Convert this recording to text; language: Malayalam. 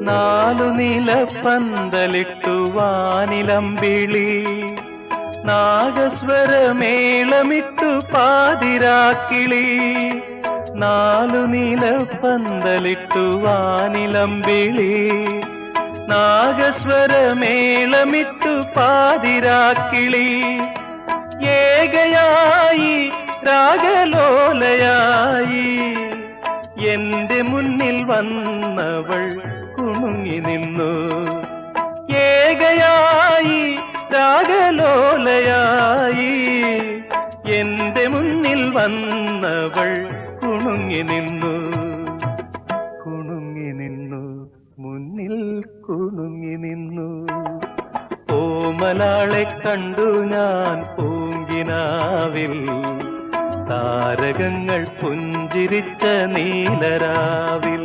നാലു നിലപ്പന്തലിട്ടു വാനിലമ്പിളി നാഗസ്വരമേളമിട്ടു പാതിരാക്കിളി. നാലു നിലപ്പന്തലിട്ടു വാനിലമ്പിളി നാഗസ്വരമേളമിട്ടു പാതിരാക്കിളി. ഏകയായി രാഗലോലയായി എന്റെ മുന്നിൽ വന്നവൾ കുണുങ്ങി നിന്നു. ഏകയായി രാഗലോലയായി എന്റെ മുന്നിൽ വന്നവൾ കുണുങ്ങി നിന്നു. കുണുങ്ങി നിന്നു, മുന്നിൽ കുണുങ്ങി നിന്നു. ഓമലാളെ കണ്ടു ഞാൻ പൂങ്കിനാവിൽ, താരകങ്ങൾ പുഞ്ചിരിച്ച നീലരാവിൽ.